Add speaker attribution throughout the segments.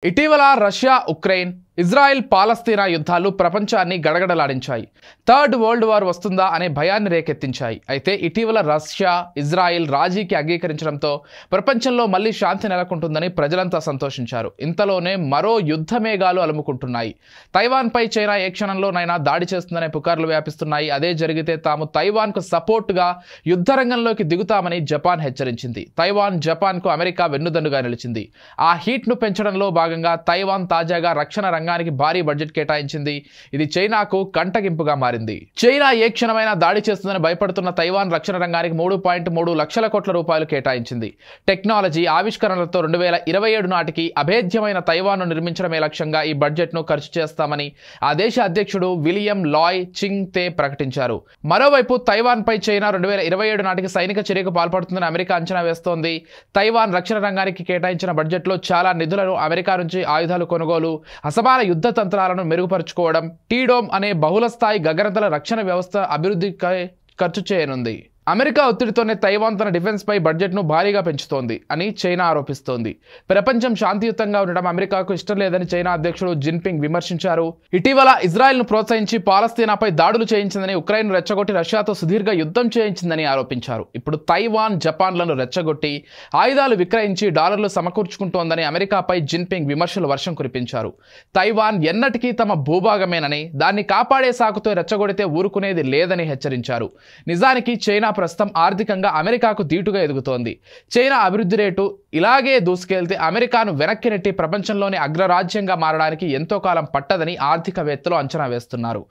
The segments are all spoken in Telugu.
Speaker 1: ఇటీవల రష్యా ఉక్రెయిన్ ఇజ్రాయెల్ పాలస్తీనా యుద్ధాలు ప్రపంచాన్ని గడగడలాడించాయి. థర్డ్ వరల్డ్ వార్ వస్తుందా అనే భయాన్ని రేకెత్తించాయి. అయితే ఇటీవల రష్యా ఇజ్రాయెల్ రాజీకి అంగీకరించడంతో ప్రపంచంలో మళ్లీ శాంతి నెలకొంటుందని ప్రజలంతా సంతోషించారు. ఇంతలోనే మరో యుద్ధ మేఘాలు అలుముకుంటున్నాయి. తైవాన్పై చైనా ఏ క్షణంలోనైనా దాడి చేస్తుందనే పుకార్లు వ్యాపిస్తున్నాయి. అదే జరిగితే తాము తైవాన్కు సపోర్టుగా యుద్ధ రంగంలోకి దిగుతామని జపాన్ హెచ్చరించింది. తైవాన్ జపాన్కు అమెరికా వెన్నుదన్నుగా నిలిచింది. ఆ హీట్ను పెంచడంలో భాగంగా తైవాన్ తాజాగా రక్షణ రంగానికి భారీ బడ్జెట్ కేటాయించింది. ఇది చైనాకు కంటగింపుగా మారింది. చైనా ఏ క్షణమైనా దాడి చేస్తుందని భయపడుతున్న తైవాన్ రక్షణ రంగానికి 3.3 లక్షల కోట్ల రూపాయలు కేటాయించింది. టెక్నాలజీ ఆవిష్కరణలతో 2027 నాటికి అభేద్యమైన తైవాన్ను నిర్మించడమే లక్ష్యంగా ఈ బడ్జెట్ను ఖర్చు చేస్తామని ఆ దేశ అధ్యక్షుడు విలియం లాయ్ చింగ్ తే ప్రకటించారు. మరోవైపు తైవాన్పై చైనా 2027 నాటికి సైనిక చర్యకు పాల్పడుతుందని అమెరికా అంచనా వేస్తోంది. తైవాన్ రక్షణ రంగానికి కేటాయించిన బడ్జెట్లో చాలా నిధులను అమెరికా నుంచి ఆయుధాలు కొనుగోలు, అసమాన యుద్ధ తంత్రాలను మెరుగుపరుచుకోవడం, టీడోమ్ అనే బహుళస్థాయి గగనతల రక్షణ వ్యవస్థ అభివృద్ధికి ఖర్చు చేయనుంది. అమెరికా ఒత్తిడితోనే తైవాన్ తన డిఫెన్స్ పై బడ్జెట్ను భారీగా పెంచుతోంది అని చైనా ఆరోపిస్తోంది. ప్రపంచం శాంతియుతంగా ఉండడం అమెరికాకు ఇష్టం లేదని చైనా అధ్యక్షుడు జిన్పింగ్ విమర్శించారు. ఇటీవల ఇజ్రాయెల్ను ప్రోత్సహించి పాలస్తీనాపై దాడులు చేయించిందని, ఉక్రెయిన్ రెచ్చగొట్టి రష్యాతో సుదీర్ఘ యుద్ధం చేయించిందని ఆరోపించారు. ఇప్పుడు తైవాన్ జపాన్లను రెచ్చగొట్టి ఆయుధాలు విక్రయించి డాలర్లు సమకూర్చుకుంటోందని అమెరికాపై జిన్పింగ్ విమర్శలు వర్షం కురిపించారు. తైవాన్ ఎన్నటికీ తమ భూభాగమేనని, దాన్ని కాపాడే సాకుతో రెచ్చగొడితే ఊరుకునేది లేదని హెచ్చరించారు. నిజానికి చైనా ప్రస్తుతం ఆర్థికంగా అమెరికాకు దీటుగా ఎదుగుతోంది. చైనా అభివృద్ధి రేటు ఇలాగే దూసుకెళ్తే అమెరికాను వెనక్కి నెట్టి ప్రపంచంలోని అగ్రరాజ్యంగా మారడానికి ఎంతో కాలం పట్టదని ఆర్థికవేత్తలు అంచనా వేస్తున్నారు.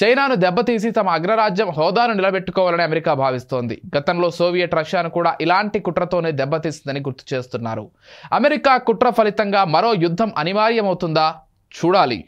Speaker 1: చైనాను దెబ్బతీసి తమ అగ్రరాజ్యం హోదాను నిలబెట్టుకోవాలని అమెరికా భావిస్తోంది. గతంలో సోవియట్ రష్యాను కూడా ఇలాంటి కుట్రతోనే దెబ్బతీసిందని గుర్తు చేస్తున్నారు. అమెరికా కుట్ర ఫలితంగా మరో యుద్ధం అనివార్యమవుతుందా? చూడాలి.